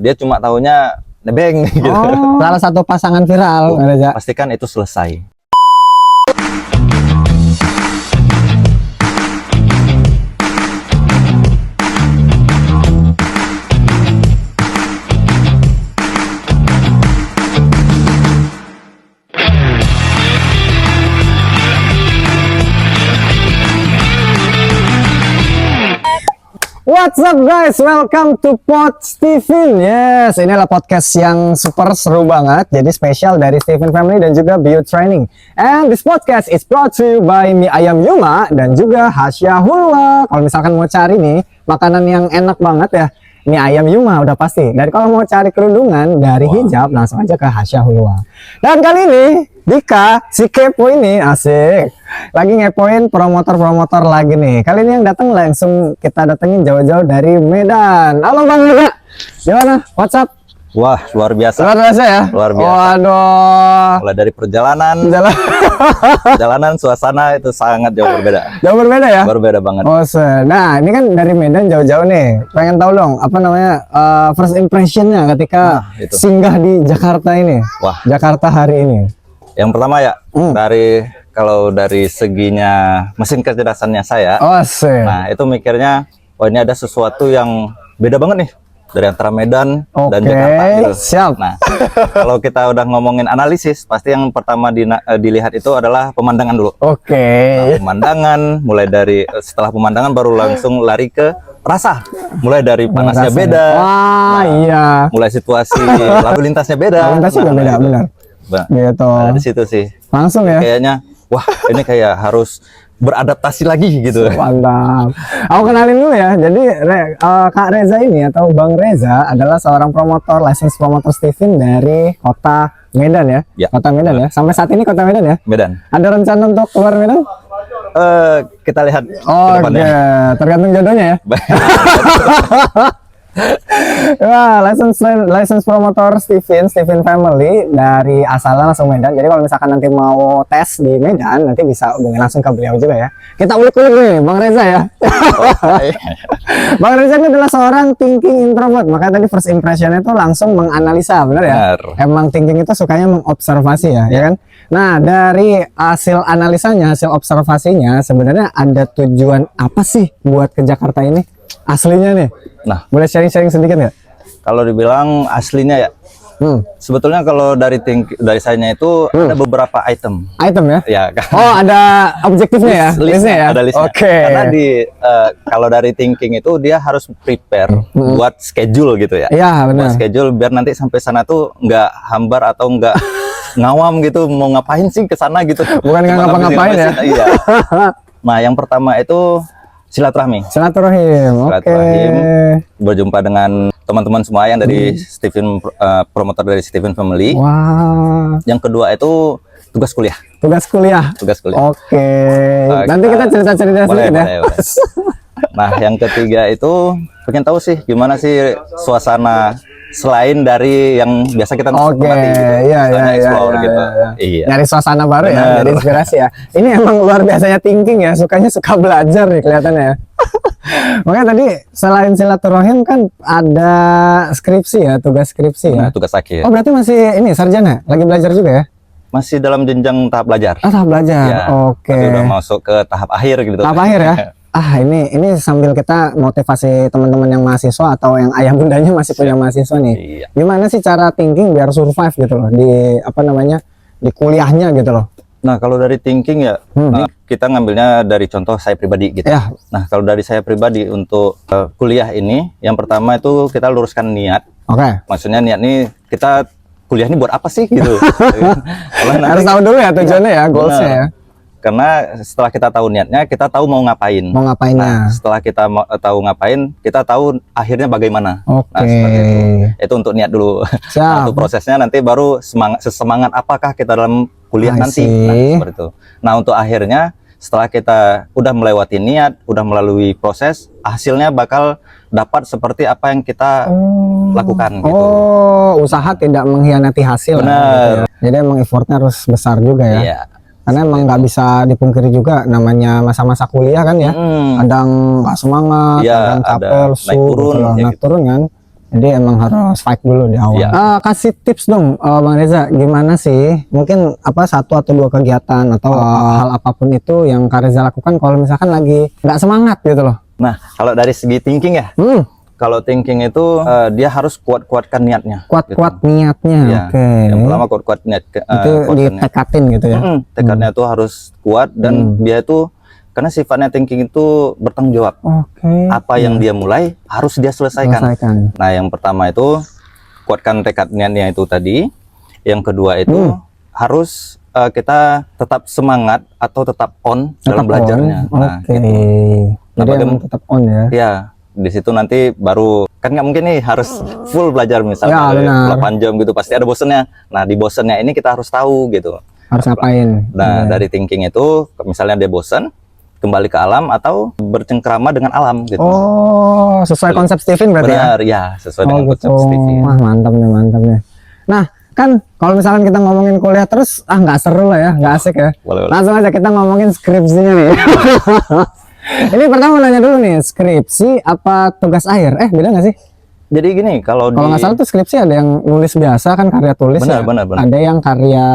Dia cuma taunya nebeng gitu. Salah satu pasangan viral. Pastikan itu selesai. What's up guys, welcome to Pod Steven. Yes, ini adalah podcast yang super seru banget. Jadi spesial dari Steven Family dan juga Bio Training. And this podcast is brought to you by Mie Ayam Yuma dan juga Hasya Hulwa. Kalau misalkan mau cari nih makanan yang enak banget ya, Mie Ayam Yuma udah pasti. Dan kalau mau cari kerudungan dari hijab, langsung aja ke Hasya Hulwa. Dan kali ini Dika, si kepo ini asik lagi ngepoin promotor-promotor lagi nih. Kali ini yang datang langsung kita datengin jauh-jauh dari Medan. Halo Bang Dika, gimana? What's up? Wah, luar biasa. Luar biasa ya? Luar biasa. Waduh. Mulai dari perjalanan, suasana itu sangat jauh berbeda. Jauh berbeda ya? Berbeda banget. Oh, nah ini kan dari Medan jauh-jauh nih. Pengen tahu dong, apa namanya first impressionnya ketika singgah di Jakarta ini. Wah, Jakarta hari ini. Yang pertama ya, kalau dari seginya mesin kecerdasannya saya, nah itu mikirnya, wah ini ada sesuatu yang beda banget nih dari antara Medan dan Jakarta gitu. Siap. Nah, kalau kita udah ngomongin analisis, pasti yang pertama dilihat itu adalah pemandangan dulu. Nah, pemandangan, mulai dari setelah pemandangan baru langsung lari ke rasa. Mulai dari panasnya beda. Iya. Mulai situasi lalu lintasnya beda. Lalu lintasnya juga beda, benar. Gitu. Nah, di situ sih. Langsung ya. Kayaknya, wah ini kayak harus beradaptasi lagi gitu. Mantap. Aku kenalin dulu ya. Jadi Kak Reza ini atau Bang Reza adalah seorang promotor, license promotor Steven dari kota Medan ya. Kota Medan ya. Sampai saat ini kota Medan ya. Medan. Ada rencana untuk keluar Medan? Kita lihat. Oke, tergantung jodohnya ya. Wah, license promotor Steven Family dari asalnya langsung Medan. Jadi kalau misalkan nanti mau tes di Medan, nanti bisa hubungi langsung ke beliau juga ya. Kita ulik-ulik nih, Bang Reza ya. Bang Reza ini adalah seorang thinking introvert. Makanya tadi first impressionnya itu langsung menganalisa, benar ya? Emang thinking itu sukanya mengobservasi ya, ya kan? Nah, dari hasil analisanya, hasil observasinya, sebenarnya ada tujuan apa sih buat ke Jakarta ini? Aslinya nih. Nah, boleh sharing-sharing sedikit nggak? Kalau dibilang aslinya ya, sebetulnya kalau dari sayanya itu ada beberapa item. Item ya? Ya. Oh, ada objektifnya ya? Listnya ya? Ada listnya. Oke. Karena kalau dari thinking itu dia harus prepare buat schedule gitu ya. Iya, benar. Buat schedule biar nanti sampai sana tuh nggak hambar atau nggak ngawam gitu, mau ngapain sih ke sana gitu. Bukan nggak ngapa-ngapain ya? Iya. Nah, yang pertama itu silaturahim. Oke. Berjumpa dengan teman-teman semua yang dari Steven, promotor dari Steven Family. Wah. Yang kedua itu tugas kuliah. Oke. Nanti kita cerita-cerita sedikit ya. Nah, yang ketiga itu pengen tahu sih gimana sih suasana selain dari yang biasa kita nikmati gitu. Iya. Nyari suasana baru ya, dari inspirasi ya. Ini emang luar biasanya thinking ya, suka belajar nih kelihatannya ya. Makanya tadi selain silaturahim kan ada skripsi ya, tugas skripsi ya. Tugas akhir. Oh, berarti masih ini sarjana, lagi belajar juga ya? Masih dalam jenjang tahap belajar. Tahap belajar. Ya, Oke. Udah masuk ke tahap akhir gitu. Tahap akhir ya. Ini sambil kita motivasi teman-teman yang mahasiswa atau yang ayah bundanya masih punya mahasiswa nih. Iya. Gimana sih cara thinking biar survive gitu loh di di kuliahnya gitu loh. Nah, kalau dari thinking ya kita ngambilnya dari contoh saya pribadi gitu. Ya. Nah, kalau dari saya pribadi untuk kuliah ini, yang pertama itu kita luruskan niat. Oke. Maksudnya niat nih kita kuliah ini buat apa sih gitu. Harus tahu dulu ya tujuannya ya, goalsnya ya. Karena setelah kita tahu niatnya, kita tahu mau ngapain. Nah, setelah kita tahu ngapain, kita tahu akhirnya bagaimana. Oke. Nah, seperti itu untuk niat dulu. Nah, untuk prosesnya nanti baru semangat apakah kita dalam kuliah nanti. Nah, seperti itu. Nah, untuk akhirnya setelah kita udah melewati niat, udah melalui proses, hasilnya bakal dapat seperti apa yang kita lakukan gitu. Oh, usaha tidak mengkhianati hasil. Benar. Gitu ya. Jadi emang effortnya harus besar juga ya. Iya. Karena emang nggak bisa dipungkiri juga namanya masa-masa kuliah kan ya. Kadang nggak semangat, kadang capek, lesu, naik turun kan. Jadi emang harus fight dulu di awal. Iya. Kasih tips dong, Bang Reza, gimana sih? Mungkin apa 1 atau 2 kegiatan atau hal apapun itu yang Kak Reza lakukan kalau misalkan lagi nggak semangat gitu loh. Nah, kalau dari segi thinking ya, kalau thinking itu dia harus kuat-kuatkan niatnya. Kuat-kuat niatnya, Ya, oke. yang pertama kuat-kuat niat. Itu ditekatin gitu ya. Tekadnya itu harus kuat dan dia itu karena sifatnya thinking itu bertanggung jawab. Oke. Apa yang dia mulai harus dia selesaikan. Nah, yang pertama itu kuatkan tekad niatnya itu tadi. Yang kedua itu harus kita tetap semangat atau tetap on dalam belajarnya. Nah, Oke. Jadi emang tetap on ya. Ya, di situ nanti baru kan nggak mungkin nih harus full belajar misalnya 8 jam gitu, pasti ada bosennya. Nah, di bosennya ini kita harus tahu gitu. Harus ngapain? Nah, dari thinking itu misalnya dia bosen, kembali ke alam atau bercengkrama dengan alam gitu. Oh, sesuai konsep Stephen berarti Benar, ya? ya, sesuai dengan konsep Stephen. Wah, mantap nih, mantap nih. Nah, kan kalau misalkan kita ngomongin kuliah terus, nggak seru lah ya, nggak asik ya. Boleh. Langsung aja kita ngomongin skripsinya nih. Ini pertama nanya dulu nih, skripsi apa tugas akhir? Beda nggak sih? Jadi gini, kalau nggak salah tuh skripsi ada yang nulis biasa kan, karya tulis ya. Benar. Ada yang karya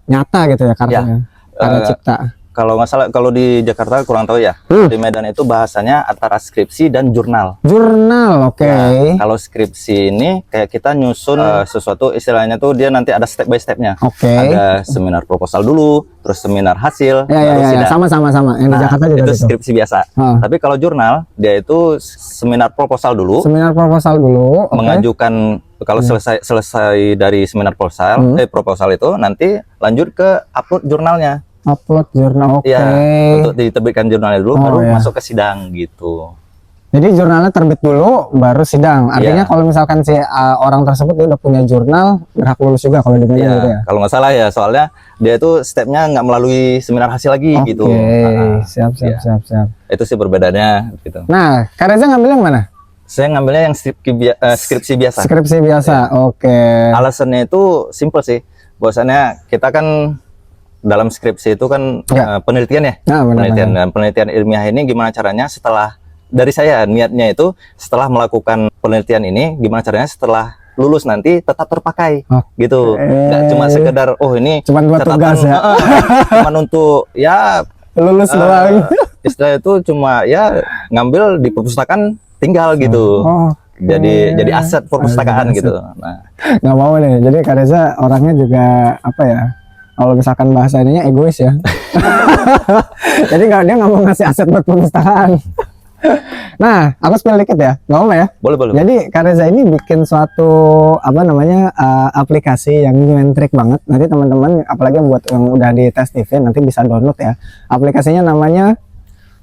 nyata gitu ya, karyanya. Karya cipta. Kalau nggak salah, kalau di Jakarta kurang tahu ya. Di Medan itu bahasanya antara skripsi dan jurnal. Jurnal, oke. Nah, kalau skripsi ini kayak kita nyusun sesuatu, istilahnya tuh dia nanti ada step by stepnya. Oke. Ada seminar proposal dulu, terus seminar hasil, baru sidang. Sama. Yang di Jakarta juga itu skripsi biasa. Tapi kalau jurnal, dia itu seminar proposal dulu. Mengajukan kalau selesai dari seminar proposal itu nanti lanjut ke upload jurnalnya. Upload jurnal, oke. Ya, untuk diterbitkan jurnalnya dulu, baru masuk ke sidang gitu. Jadi jurnalnya terbit dulu, baru sidang. Artinya kalau misalkan si orang tersebut dia udah punya jurnal, berhak lulus juga kalau gitu ya. Kalau nggak salah ya, soalnya dia itu stepnya nggak melalui seminar hasil lagi gitu. Siap. Itu sih perbedaannya gitu. Nah, Kak Reza ngambil yang mana? Saya ngambilnya yang skripsi biasa. Skripsi biasa, oke. Alasannya itu simple sih. Bahwasannya kita kan dalam skripsi itu kan penelitian ya. Penelitian ilmiah ini gimana caranya setelah dari saya niatnya itu setelah melakukan penelitian ini gimana caranya setelah lulus nanti tetap terpakai gitu. Nggak cuma sekedar ini cuma buat tugas ya. Cuman untuk ya lulus doang. Istilah itu cuma ya ngambil di perpustakaan tinggal gitu. Jadi aset perpustakaan gitu. Nah, nggak mau nih. Jadi Kak Reza orangnya juga apa ya? Kalau misalkan bahasa ininya egois ya. Jadi dia nggak mau ngasih aset buat perpustakaan. Nah, aku spill dikit ya, nggak apa ya? Boleh. Jadi Kak Reza ini bikin suatu aplikasi yang nyentrik banget. Nanti teman-teman, apalagi yang buat yang udah di tes TV, nanti bisa download ya. Aplikasinya namanya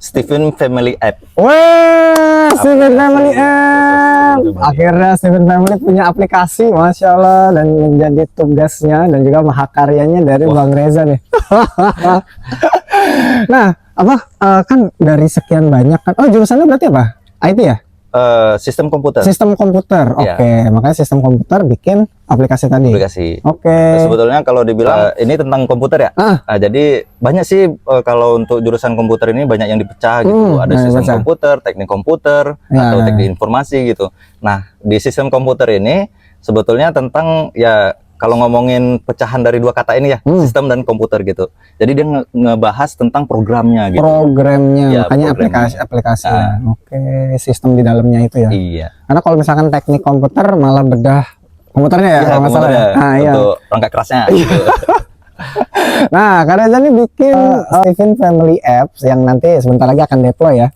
Stephen Family App. Wah, Stephen Family App. Akhirnya Stephen Family punya aplikasi, masya Allah, dan menjadi tugasnya dan juga mahakaryanya dari Bang Reza nih. Nah, kan dari sekian banyak kan? Jurusannya berarti apa? IT ya? Sistem komputer. Sistem komputer, oke. Makanya sistem komputer bikin aplikasi tadi. Oke. Sebetulnya kalau dibilang ini tentang komputer ya. Jadi banyak sih kalau untuk jurusan komputer ini banyak yang dipecah gitu. Ada sistem komputer, teknik komputer, atau teknik informasi gitu. Nah, di sistem komputer ini sebetulnya tentang ya kalau ngomongin pecahan dari dua kata ini ya, sistem dan komputer gitu. Jadi dia ngebahas tentang programnya gitu. Makanya aplikasi ya. Oke, sistem di dalamnya itu ya. Iya. Karena kalau misalkan teknik komputer malah bedah komputernya ya, kalau nggak salah ya. Untuk perangkat kerasnya. Nah, karena ini bikin Stephen Family Apps yang nanti sebentar lagi akan deploy ya.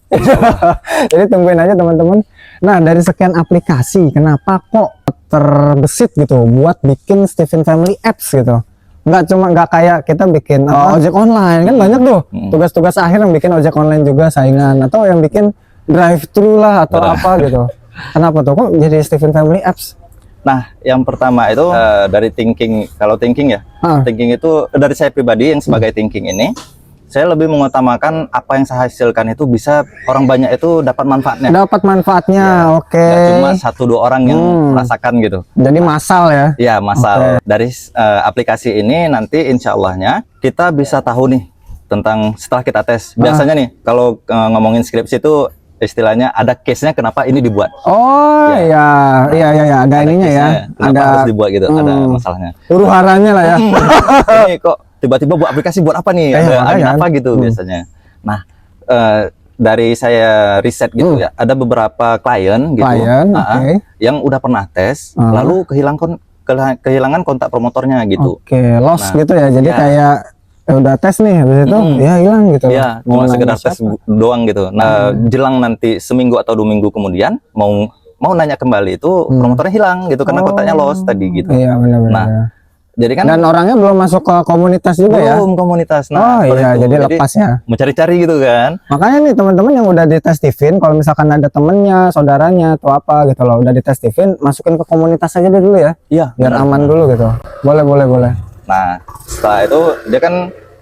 Jadi tungguin aja teman-teman. Nah, dari sekian aplikasi, kenapa kok terbesit gitu buat bikin Stephen Family Apps gitu? Nggak kayak kita bikin ojek online kan banyak tuh tugas-tugas akhir yang bikin ojek online juga saingan, atau yang bikin drive thru lah atau apa gitu. Kenapa tuh kok jadi Stephen Family Apps? Nah, yang pertama itu dari thinking. Kalau thinking ya, thinking itu dari saya pribadi yang sebagai thinking ini, saya lebih mengutamakan apa yang saya hasilkan itu bisa orang banyak itu dapat manfaatnya. Oke. Nggak cuma 1-2 orang yang merasakan gitu. Jadi massal ya? Ya, massal. Dari aplikasi ini nanti insya Allahnya kita bisa tahu nih tentang setelah kita tes. Biasanya nih kalau ngomongin skripsi itu istilahnya ada case-nya kenapa ini dibuat. Oh iya, ada ininya ya. case-nya, kenapa Ada harus dibuat gitu, ada masalahnya. huru-haranya lah ya. Ini kok tiba-tiba buat aplikasi buat apa nih? Ada angin apa gitu biasanya. Nah, dari saya riset gitu ya, ada beberapa klien gitu yang udah pernah tes, lalu kehilangan kontak promotornya gitu. Oke, lost gitu ya. Jadi kayak udah tes nih, habis itu ya hilang gitu. Ya, cuma sekedar tes doang gitu. Nah, jelang nanti seminggu atau 2 minggu kemudian mau nanya kembali itu promotornya hilang gitu karena kontaknya lost tadi gitu. Iya, benar-benar. Nah, jadi kan dan orangnya belum masuk ke komunitas juga ya. Belum komunitas. Nah, jadi lepas ya. Mencari-cari gitu kan. Makanya nih teman-teman yang udah dites Steven, kalau misalkan ada temennya, saudaranya atau apa gitu loh, udah dites Steven, masukin ke komunitas aja dulu ya. Iya, biar aman dulu gitu. Boleh. Nah, setelah itu dia kan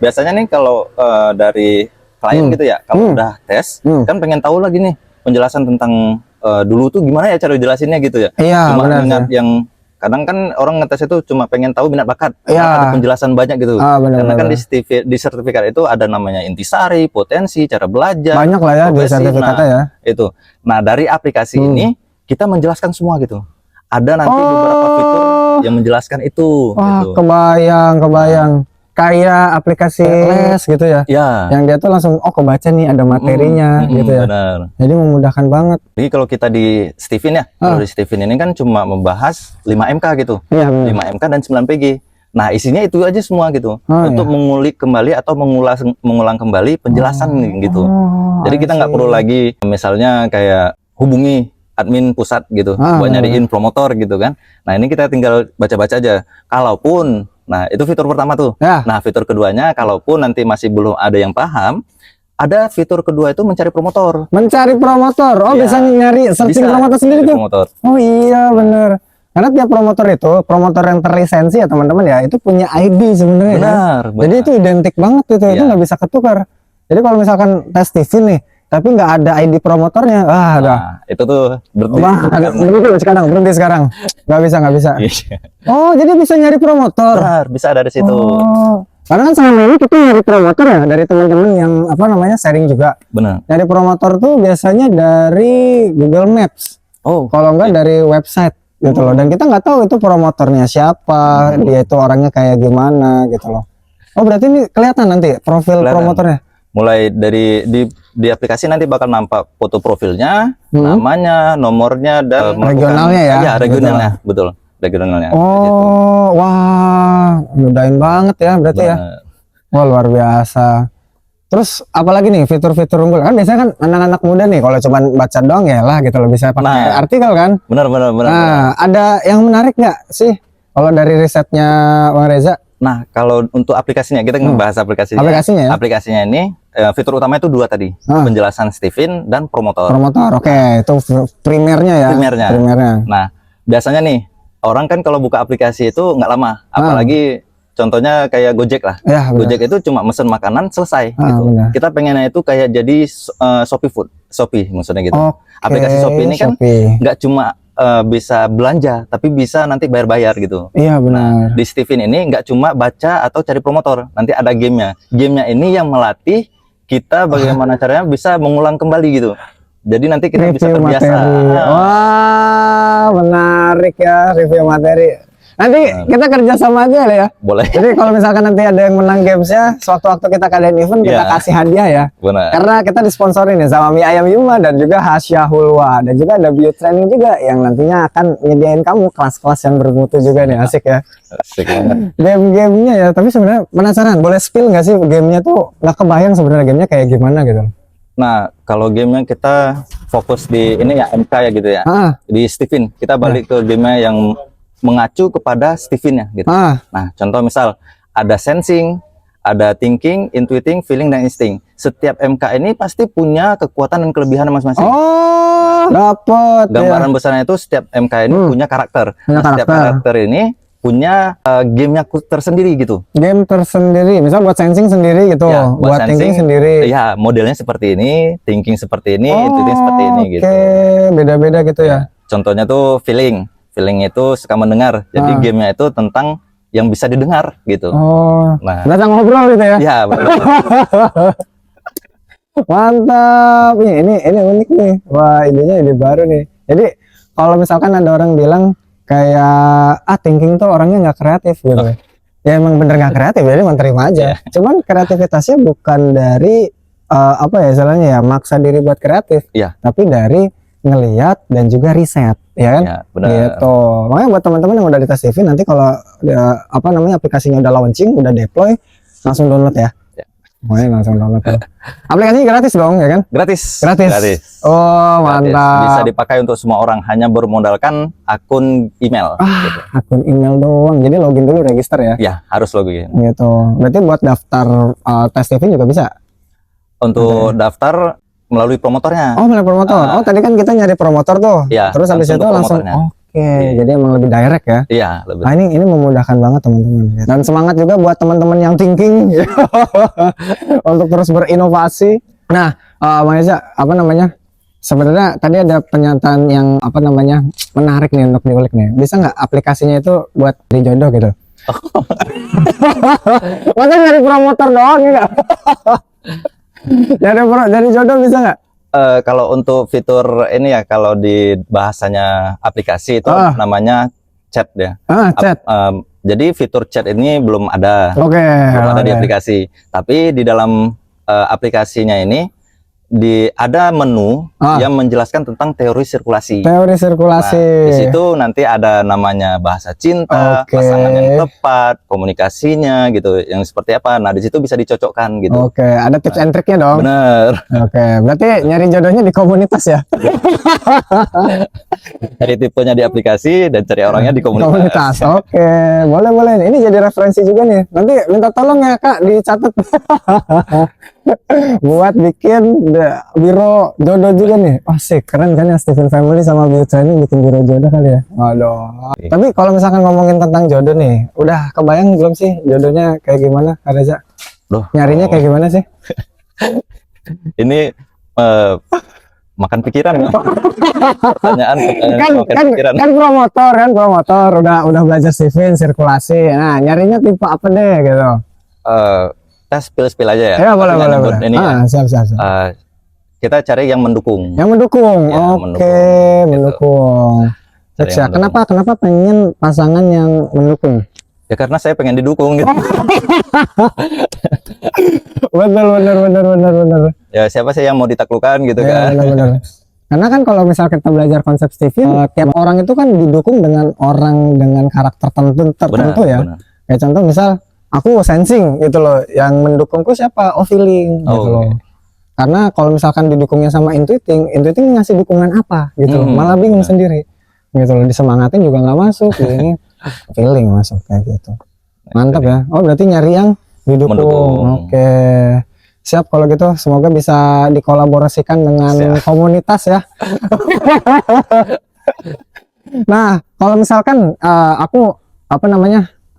biasanya nih kalau dari klien gitu ya, kalau udah tes kan pengen tahu lagi nih penjelasan tentang dulu tuh gimana ya cara jelasinnya gitu ya. Iya, cuma benar, minat yang kadang kan orang ngetes itu cuma pengen tahu minat bakat, ada penjelasan banyak gitu. Karena kan di sertifikat itu ada namanya intisari, potensi, cara belajar, banyak lah ya di sertifikatnya ya. Itu. Nah, dari aplikasi ini kita menjelaskan semua gitu. Ada nanti beberapa fitur yang menjelaskan itu. Wah, gitu. kebayang. Kayak aplikasi les gitu ya. Yang dia tuh langsung kebaca nih ada materinya gitu ya. Benar. Jadi memudahkan banget. Jadi kalau kita di Steven ya, kalau di Steven ini kan cuma membahas 5 MK gitu. 5 MK dan 9 PG. Nah, isinya itu aja semua gitu. Untuk mengulik kembali atau mengulang kembali penjelasan gitu. Jadi kita nggak perlu lagi misalnya kayak hubungi admin pusat gitu buat nyariin promotor gitu kan. Nah, ini kita tinggal baca-baca aja. Kalaupun nah, itu fitur pertama tuh. Nah, fitur keduanya, kalaupun nanti masih belum ada yang paham, ada fitur kedua itu mencari promotor. Mencari promotor? Bisa nyari searching promotor sendiri tuh? Oh iya, bener. Karena tiap promotor itu, promotor yang terlisensi ya teman-teman ya, itu punya ID sebenarnya. Benar. Jadi itu identik banget itu nggak bisa ketukar. Jadi kalau misalkan tes TV nih, tapi nggak ada ID promotornya, itu tuh berhenti sekarang, nggak bisa. Oh, jadi bisa nyari promotor. Benar, bisa dari situ. Karena kan selama ini kita nyari promotor ya dari teman-teman yang sharing juga. Benar. Nyari promotor tuh biasanya dari Google Maps. Kalau nggak dari website gitu loh. Dan kita nggak tahu itu promotornya siapa, dia itu orangnya kayak gimana gitu loh. Oh, berarti ini kelihatan nanti profil promotornya. Mulai dari di aplikasi nanti bakal nampak foto profilnya, namanya, nomornya, dan regionalnya ya. Iya, regionalnya, betul. Regionalnya. Wah, mudahin banget ya berarti ya. Wah, luar biasa. Terus apalagi nih fitur-fitur unggul kan biasanya kan anak-anak muda nih kalau cuma baca doang ya lah gitu loh bisa pakai artikel kan. Benar. Nah, ada yang menarik nggak sih kalau dari risetnya Bang Reza? Nah, kalau untuk aplikasinya kita ngebahas aplikasinya. Aplikasinya ini fitur utama itu 2 tadi, penjelasan Steven dan promotor. Oke, itu primernya ya. Primernya. Nah, biasanya nih orang kan kalau buka aplikasi itu nggak lama, apalagi contohnya kayak Gojek lah. Gojek itu cuma mesen makanan selesai. Gitu. Kita pengennya itu kayak jadi Shopee maksudnya gitu. Aplikasi Shopee ini kan nggak cuma bisa belanja, tapi bisa nanti bayar-bayar gitu. Iya, benar. Nah, di Steven ini nggak cuma baca atau cari promotor, nanti ada gamenya. Gamenya ini yang melatih kita bagaimana caranya bisa mengulang kembali gitu. Jadi nanti kita bisa terbiasa. Wah, menarik ya review materi. Nanti kita kerja sama aja lah ya. Boleh. Jadi kalau misalkan nanti ada yang menang gamesnya, sewaktu-waktu kita kalian event kita kasih hadiah ya. Benar. Karena kita disponsorin ya sama Mie Ayam Yuma dan juga Hasya Hulwa dan juga ada Bio Training juga yang nantinya akan nyediain kamu kelas-kelas yang bermutu juga nih, asik ya. Asik banget. Game-gamenya ya, tapi sebenarnya penasaran, boleh spill nggak sih gamenya tuh? Nggak kebayang sebenarnya gamenya kayak gimana gitu. Nah, kalau gamenya kita fokus di ini ya MK ya gitu ya. Di Steven kita balik ke gamenya yang mengacu kepada Steven-nya gitu. Nah, contoh misal ada sensing, ada thinking, intuiting, feeling, dan insting. Setiap MK ini pasti punya kekuatan dan kelebihan masing-masing. Dapat. Gambaran besarnya itu setiap MK ini punya karakter. Setiap karakter ini punya gamenya tersendiri gitu. Game tersendiri, misal buat sensing sendiri gitu, ya, buat thinking sendiri. Iya, modelnya seperti ini, thinking seperti ini, intuiting seperti ini gitu. Beda-beda gitu ya. Contohnya tuh feeling itu suka mendengar. Jadi gamenya itu tentang yang bisa didengar gitu. Nah, ngobrol gitu ya. Iya, betul. Mantap. Ini unik nih. Wah, ide baru nih. Jadi kalau misalkan ada orang bilang kayak thinking tuh orangnya nggak kreatif gitu. Ya emang bener nggak kreatif, jadi emang terima aja. Cuman kreativitasnya bukan dari apa ya istilahnya ya, maksa diri buat kreatif. Tapi dari ngelihat dan juga riset, ya kan? Benar. Gitu. Makanya buat teman-teman yang udah di tes TV, nanti kalau apa namanya aplikasinya udah launching, udah deploy, langsung download ya. Makanya langsung download ya. Aplikasinya gratis dong, ya kan? Gratis. Oh, mantap. Gratis. Bisa dipakai untuk semua orang, hanya bermodalkan akun email. Gitu. Akun email doang. Jadi login dulu, register ya? Ya, harus login. Gitu. Berarti buat daftar tes TV juga bisa? Untuk daftar melalui promotornya. Oh, melalui promotor. Oh, tadi kan kita nyari promotor tuh. Ya, terus habis itu langsung. Jadi emang lebih direct ya. Iya, lebih. Ini memudahkan banget teman-teman. Dan semangat juga buat teman-teman yang thinking untuk terus berinovasi. Nah, Bang Eza, apa namanya? Sebenarnya tadi ada pernyataan yang apa namanya menarik nih untuk diulik nih. Bisa nggak aplikasinya itu buat di jodoh gitu? Masa nyari promotor doang ya? Dari jodoh bisa nggak? Kalau untuk fitur ini ya, kalau di bahasanya aplikasi itu namanya chat ya. Chat. Jadi fitur chat ini belum ada. Belum ada di aplikasi. Tapi di dalam aplikasinya ini ada menu yang menjelaskan tentang teori sirkulasi. Teori sirkulasi. Nah, di situ nanti ada namanya bahasa cinta, pasangan yang tepat, komunikasinya gitu, yang seperti apa. Nah, di situ bisa dicocokkan gitu. Ada tips and triknya dong. Bener. Berarti nyari jodohnya di komunitas ya. Cari tipenya di aplikasi dan cari orangnya di komunitas. Boleh. Ini jadi referensi juga nih. Nanti minta tolong ya Kak, dicatat. Buat bikin biro jodoh juga nih. Asik, keren kan ya Stephen Family sama Bio Training bikin biro jodoh kali ya. Waduh. Tapi kalau misalkan ngomongin tentang jodoh nih, udah kebayang belum sih jodohnya kayak gimana, Kak Reza? Nyarinya kayak gimana sih? Ini makan pikiran ya. Pertanyaan pikiran. Kan promotor udah belajar Stephen sirkulasi. Nah, nyarinya tipe apa deh gitu? Kita spill aja ya. Ya boleh. Ini siap. Kita cari yang mendukung. Mendukung. Mendukung. Kenapa pengen pasangan yang mendukung? Ya karena saya pengen didukung gitu. Bener. Ya siapa sih yang mau ditaklukkan gitu kan? Bener. Karena kan kalau misal kita belajar konsep Stephen, tiap orang itu kan didukung dengan orang dengan karakter tertentu ya. Bener. Kayak contoh misal aku sensing gitu loh, yang mendukungku siapa? Feeling gitu loh. Karena kalau misalkan didukungnya sama intuiting ngasih dukungan apa gitu loh, malah bingung sendiri gitu loh, disemangatin juga nggak masuk, ini feeling masuk kayak gitu. Mantap ya. Berarti nyari yang didukung. Siap kalau gitu, semoga bisa dikolaborasikan dengan komunitas ya. Nah, kalau misalkan aku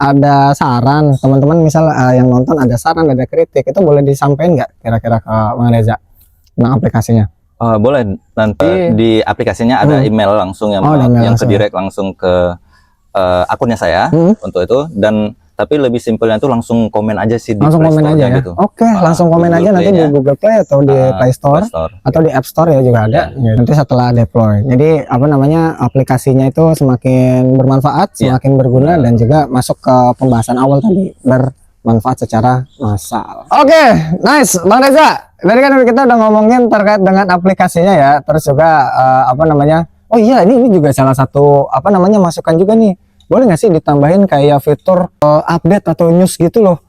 ada saran, teman-teman misal yang nonton ada saran, ada kritik, itu boleh disampaikan nggak kira-kira ke Bang Reza tentang aplikasinya? Boleh, nanti di aplikasinya ada email langsung yang ke direct langsung ke akunnya saya untuk itu, dan tapi lebih simpelnya itu langsung komen aja sih di Play Store ya. Gitu. Langsung komen aja nanti di Google Play atau di Play Store atau di App Store ya juga ada. Nanti setelah deploy. Jadi aplikasinya itu semakin bermanfaat, semakin berguna dan juga masuk ke pembahasan awal tadi, bermanfaat secara massal. Nice, Bang Reza. Tadi kan kita udah ngomongin terkait dengan aplikasinya ya, terus juga ini juga salah satu masukan juga nih. Boleh nggak sih ditambahin kayak fitur update atau news gitu loh,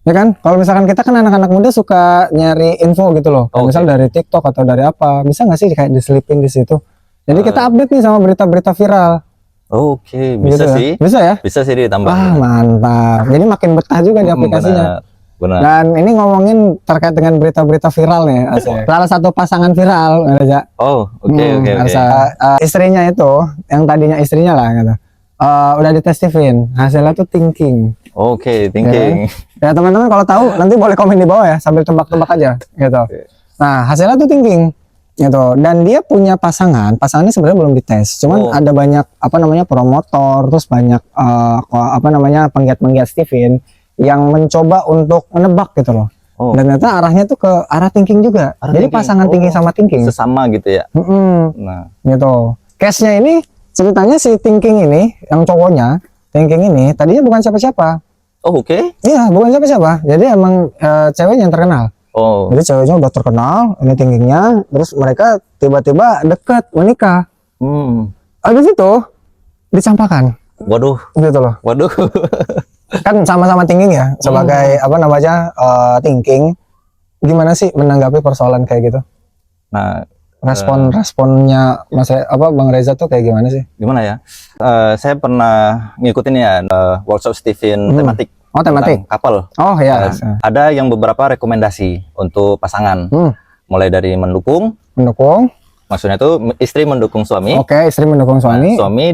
ya kan? Kalau misalkan kita kan anak-anak muda suka nyari info gitu loh, misal dari TikTok atau dari apa, bisa nggak sih kayak diselipin di situ? Jadi kita update nih sama berita-berita viral. Bisa gitu sih. Bisa ya? Bisa sih ditambah. Mantap. Jadi makin betah juga di aplikasinya. Benar. Dan ini ngomongin terkait dengan berita-berita viral nih, salah satu pasangan viral, Reza. Istrinya itu, yang tadinya istrinya lah gitu. Udah ditestifin, hasilnya tuh thinking. Thinking. Ya teman-teman kalau tahu nanti boleh komen di bawah ya, sambil tebak-tebak aja gitu. Nah, hasilnya tuh thinking gitu. Dan dia punya pasangannya sebenarnya belum dites. Cuman ada banyak promotor, terus banyak penggiat-penggiat Stephen yang mencoba untuk menebak gitu loh. Oh. Dan ternyata arahnya tuh ke arah thinking juga. Arah Jadi thinking. pasangan thinking sama thinking. Sesama gitu ya. Nah, Gitu. Case-nya ini ceritanya si thinking ini, yang cowoknya, thinking ini tadinya bukan siapa-siapa. oh oke. Iya, bukan siapa-siapa. Jadi emang ceweknya yang terkenal. Oh, Jadi ceweknya udah terkenal, ini thinkingnya, terus mereka tiba-tiba deket menikah. Habis itu dicampakkan, waduh, gitu loh. waduh. Kan sama-sama thinking ya, sebagai apa namanya thinking. Gimana sih menanggapi persoalan kayak gitu? Nah, Responnya Bang Reza tuh kayak gimana sih? gimana ya? Saya pernah ngikutin ya workshop Stephen tematik. Oh, tematik. Tentang couple. Oh ya. Ada yang beberapa rekomendasi untuk pasangan. Mulai dari mendukung, maksudnya itu istri mendukung suami. Oke, istri mendukung suami. Suami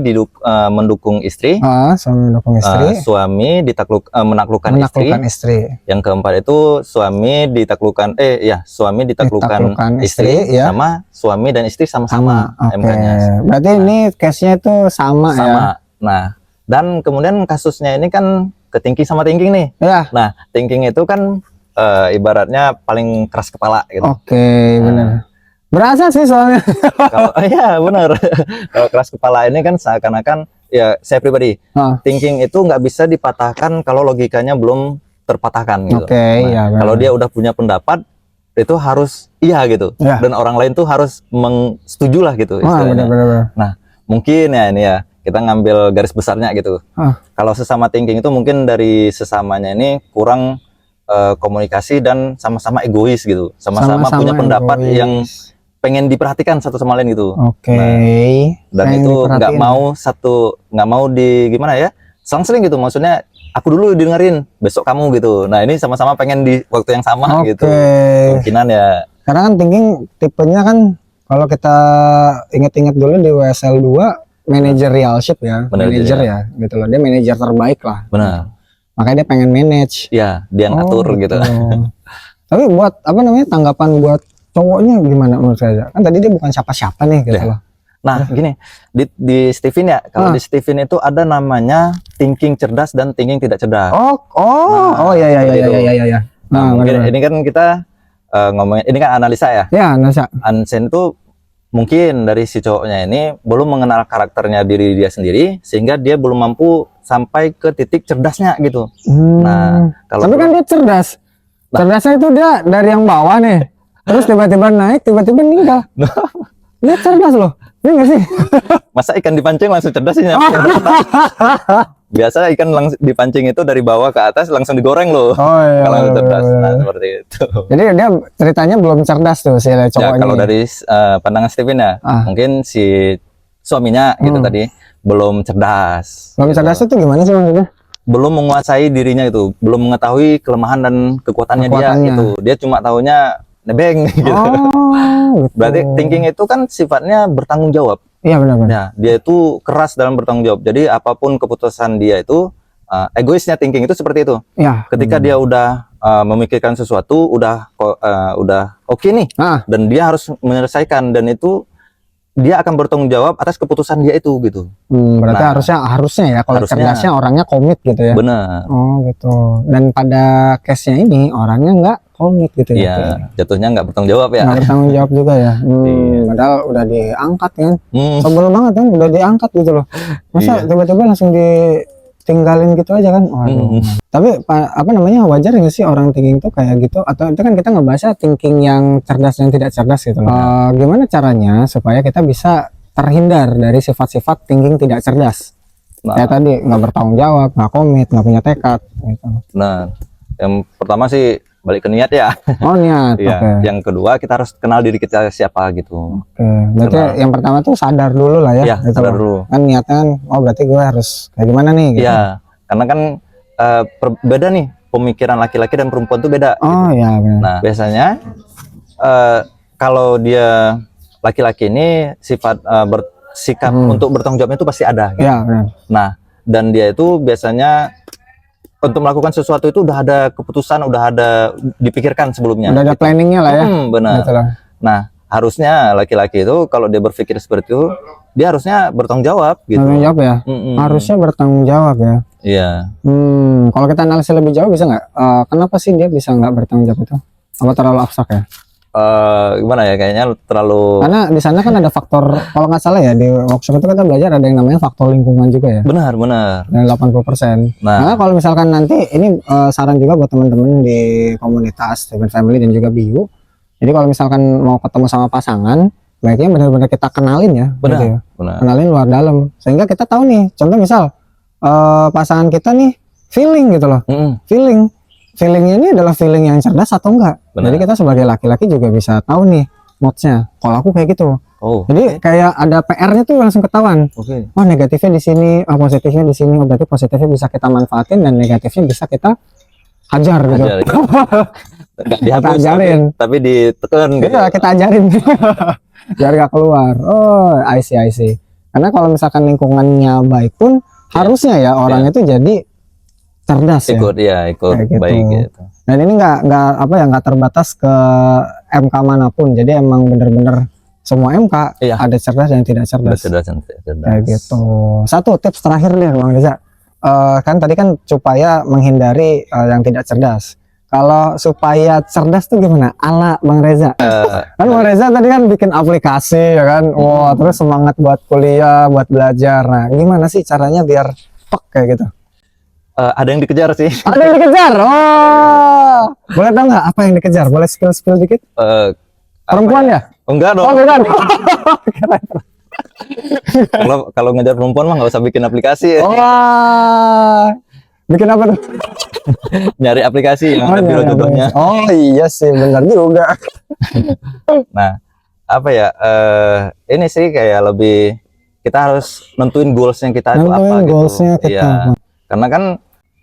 mendukung istri. Suami mendukung istri. Suami menaklukkan istri. Yang keempat itu suami ditaklukkan suami ditaklukkan istri ya. sama suami dan istri sama-sama MK-nya. Berarti ini case-nya itu sama ya. Nah, dan kemudian kasusnya ini kan ke thinking sama thinking nih. Ya. Nah, thinking itu kan ibaratnya paling keras kepala gitu. Oke, benar. Berasa sih soalnya. Iya benar. Kalau keras kepala ini kan seakan-akan ya saya pribadi thinking itu nggak bisa dipatahkan kalau logikanya belum terpatahkan gitu. Oke, ya. Kalau dia udah punya pendapat itu harus iya gitu. Ya. Dan orang lain tuh harus setuju lah gitu istilahnya. Benar. Nah mungkin ya ini ya kita ngambil garis besarnya gitu. Kalau sesama thinking itu mungkin dari sesamanya ini kurang komunikasi dan sama-sama egois gitu. Sama-sama punya pendapat yang pengen diperhatikan satu sama lain gitu. Oke. Dan itu nggak mau di gimana ya, selang-seling gitu. Maksudnya aku dulu dengerin, besok kamu gitu. Nah ini sama-sama pengen di waktu yang sama gitu. Kemungkinan ya. Karena kan thinking tipenya kan kalau kita ingat-ingat dulu di WSL 2 managerialship ya, manager ya gitu loh. Dia manajer terbaik lah. Benar. Makanya dia pengen manage. Iya, dia ngatur gitu. Tapi buat apa namanya tanggapan buat cowoknya gimana menurut saya? Kan tadi dia bukan siapa-siapa nih gitu loh. Nah, gini, di Stephen ya, kalau di Stephen itu ada namanya thinking cerdas dan thinking tidak cerdas. Iya. Nah, mungkin ini kan kita ngomongin, ini kan analisa ya. Ya, analisa. Ansen itu mungkin dari si cowoknya ini belum mengenal karakternya diri dia sendiri, sehingga dia belum mampu sampai ke titik cerdasnya gitu. Nah, tapi kan dia cerdas. Cerdasnya itu dia dari yang bawah nih. Terus tiba-tiba naik, tiba-tiba meninggal. Dia cerdas loh. Iya nggak sih? Masa ikan dipancing langsung cerdas sih? Biasa ikan langsung dipancing itu dari bawah ke atas langsung digoreng loh. Kalau cerdas. Nah, seperti itu. Jadi dia ceritanya belum cerdas tuh si cowok ini. Kalau dari pandangan Stephen ya, mungkin si suaminya gitu tadi belum cerdas. Belum cerdas itu gimana sih maksudnya? Belum menguasai dirinya itu, belum mengetahui kelemahan dan kekuatannya dia gitu. Dia cuma taunya nebeng gitu. Gitu. Berarti thinking itu kan sifatnya bertanggung jawab. Iya benar. Ya, dia itu keras dalam bertanggung jawab. Jadi apapun keputusan dia itu egoisnya thinking itu seperti itu. Ya. Ketika dia udah memikirkan sesuatu, udah oke nih, dan dia harus menyelesaikan dan itu dia akan bertanggung jawab atas keputusan dia itu gitu. Berarti harusnya ya kalau cerdasnya orangnya komit gitu ya. Benar. Oh gitu. Dan pada case-nya ini orangnya nggak komit gitu ya. Iya, jatuhnya nggak bertanggung jawab ya. Nggak bertanggung jawab juga ya. Padahal udah diangkat kan. Sebel banget kan udah diangkat gitu loh. Masa tiba-tiba langsung ditinggalin gitu aja kan. Tapi apa namanya wajar nggak sih orang thinking tuh kayak gitu? Atau itu kan kita ngebahasnya thinking yang cerdas dan tidak cerdas gitu loh. Gimana caranya supaya kita bisa terhindar dari sifat-sifat thinking tidak cerdas? Kayak tadi nggak bertanggung jawab, nggak komit, nggak punya tekad gitu. Nah, yang pertama sih balik ke niat ya. Oh niat. Iya. Yang kedua kita harus kenal diri kita siapa gitu. Berarti yang pertama tuh sadar dulu lah ya. Iya, gitu sadar dulu. Kan niatnya kan, berarti gue harus kayak gimana nih? Gitu. Iya, karena kan beda nih pemikiran laki-laki dan perempuan tuh beda. Iya. Benar. Nah biasanya kalau dia laki-laki ini sifat bersikap untuk bertanggung jawab itu pasti ada. Gitu. Iya benar. Nah dan dia itu biasanya untuk melakukan sesuatu itu udah ada keputusan, udah ada dipikirkan sebelumnya. Udah ada planningnya lah ya. Benar. Gitu. Nah harusnya laki-laki itu kalau dia berpikir seperti itu, dia harusnya bertanggung jawab gitu. Bertanggung jawab ya. Harusnya bertanggung jawab ya. Iya. Kalau kita analisis lebih jauh bisa nggak? Kenapa sih dia bisa nggak bertanggung jawab itu? Apa terlalu abstrak ya? Gimana ya, kayaknya terlalu, Karena di sana kan ada faktor, kalau nggak salah ya di workshop itu kita belajar ada yang namanya faktor lingkungan juga ya. benar Dan 80%. Nah, Nah, kalau misalkan nanti ini saran juga buat teman-teman di komunitas Stephen Family dan juga Biu. Jadi kalau misalkan mau ketemu sama pasangan, baiknya benar-benar kita kenalin ya, benar gitu ya. benar Kenalin luar dalam, sehingga kita tahu nih. Contoh misal pasangan kita nih feeling gitu loh, feelingnya ini adalah feeling yang cerdas atau enggak. Benar. Jadi kita sebagai laki-laki juga bisa tahu nih moodnya. Kalau aku kayak gitu. Jadi kayak ada PR-nya tuh langsung ketahuan. Oh, negatifnya di sini, positifnya di sini. Oh, berarti positifnya bisa kita manfaatin dan negatifnya bisa kita hajar gitu. Nggak dihapus, Kita ajarin. tapi ditekan gitu. Iya, kita ajarin biar gak keluar. Oh, I see. Karena kalau misalkan lingkungannya baik pun harusnya ya orang itu jadi cerdas ikut Kayak gitu. baik gitu. Dan ini nggak terbatas ke MK manapun. Jadi emang bener-bener semua MK ada cerdas dan tidak cerdas. Kayak gitu. Satu tips terakhir nih Bang Reza. Kan tadi kan supaya menghindari yang tidak cerdas. Kalau supaya cerdas tuh gimana? Ala Bang Reza. Kan Bang Reza tadi kan bikin aplikasi ya kan. Wah, terus semangat buat kuliah, buat belajar. Nah, gimana sih caranya biar pek kayak gitu? Ada yang dikejar sih. Ada yang dikejar. Oh, boleh tahu nggak apa yang dikejar? Boleh spill dikit? Perempuan ya? Enggak dong. Oh, bukan. Kalau ngejar perempuan mah nggak usah bikin aplikasi ya. Wah, bikin apa tuh? Nyari aplikasi yang ada biro jodohnya. Oh iya sih, benar juga. Nah, apa ya? Ini sih kayak lebih kita harus nentuin goalsnya kita itu apa gitu. Goalsnya kita. Iya. Karena kan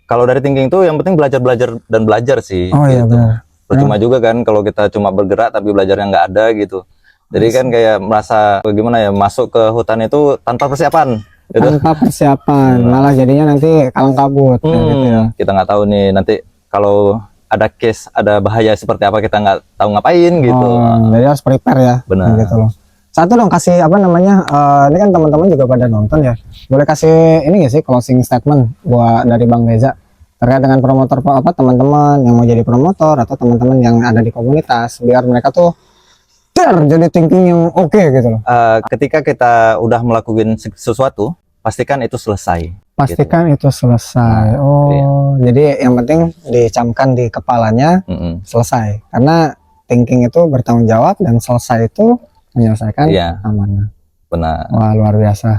kalau dari thinking itu yang penting belajar sih. Oh iya gitu. benar. Percuma juga kan kalau kita cuma bergerak tapi belajarnya nggak ada gitu. Jadi kan kayak merasa gimana ya, masuk ke hutan itu tanpa persiapan. Gitu. Tanpa persiapan, malah jadinya nanti kalang kabut. Gitu ya. Kita nggak tahu nih nanti kalau ada case, ada bahaya seperti apa kita nggak tahu ngapain gitu. Jadi harus prepare ya. Benar. Gitu loh. Satu dong kasih apa namanya? Ini kan teman-teman juga pada nonton ya. Boleh kasih ini nggak sih closing statement buat dari Bang Reza terkait dengan promotor apa teman-teman yang mau jadi promotor atau teman-teman yang ada di komunitas biar mereka tuh jadi thinking yang oke gitu loh. Ketika kita udah melakukan sesuatu, pastikan itu selesai. Pastikan itu selesai. Jadi yang penting dicamkan di kepalanya selesai. Karena thinking itu bertanggung jawab dan selesai itu menyelesaikan amanah. Benar. Wah, luar biasa.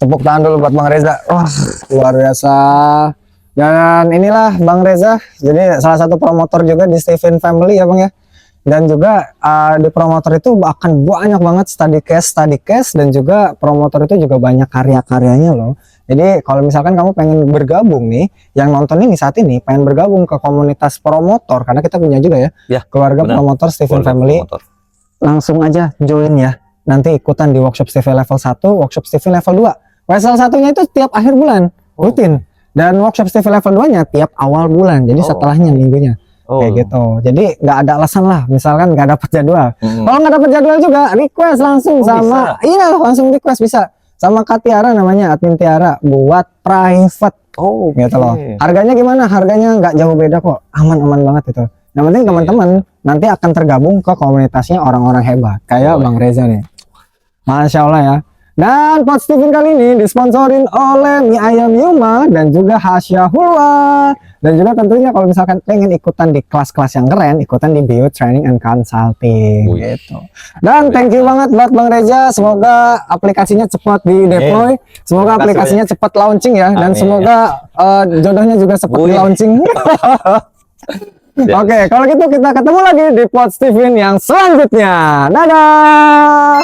Tepuk tangan dulu buat Bang Reza. Wah, luar biasa. Dan inilah Bang Reza. Jadi salah satu promotor juga di Stephen Family ya Bang ya. Dan juga di promotor itu akan banyak banget study case dan juga promotor itu juga banyak karya-karyanya loh. Jadi kalau misalkan kamu pengen bergabung nih, yang nonton ini saat ini pengen bergabung ke komunitas promotor, karena kita punya juga ya keluarga promotor Stephen Family, langsung aja join ya. Nanti ikutan di workshop Stephen level 1, workshop Stephen level 2. Salah satunya itu tiap akhir bulan rutin, dan workshop Stephen level 2 nya tiap awal bulan, jadi setelahnya minggunya. Kayak gitu. Jadi nggak ada alasan lah misalkan nggak dapat jadwal. Kalau nggak dapat jadwal juga request langsung sama langsung request bisa sama Kak Tiara, namanya admin Tiara, buat private. Gitu loh. Harganya gimana? Harganya nggak jauh beda kok, aman banget itu. Yang penting teman-teman nanti akan tergabung ke komunitasnya orang-orang hebat kayak Bang Reza nih. Masya Allah ya. Dan Pod Stephen kali ini disponsorin oleh Mie Ayam Yuma dan juga Hasya Hulwa. Dan juga tentunya kalau misalkan pengen ikutan di kelas-kelas yang keren, ikutan di Bio Training and Consulting gitu. Dan thank you banget buat Bang Reza. Semoga aplikasinya cepat di deploy. Semoga aplikasinya cepat launching ya. Dan semoga jodohnya juga cepat di launching. Oke, kalau gitu kita ketemu lagi di Pod Stephen yang selanjutnya. Dadah.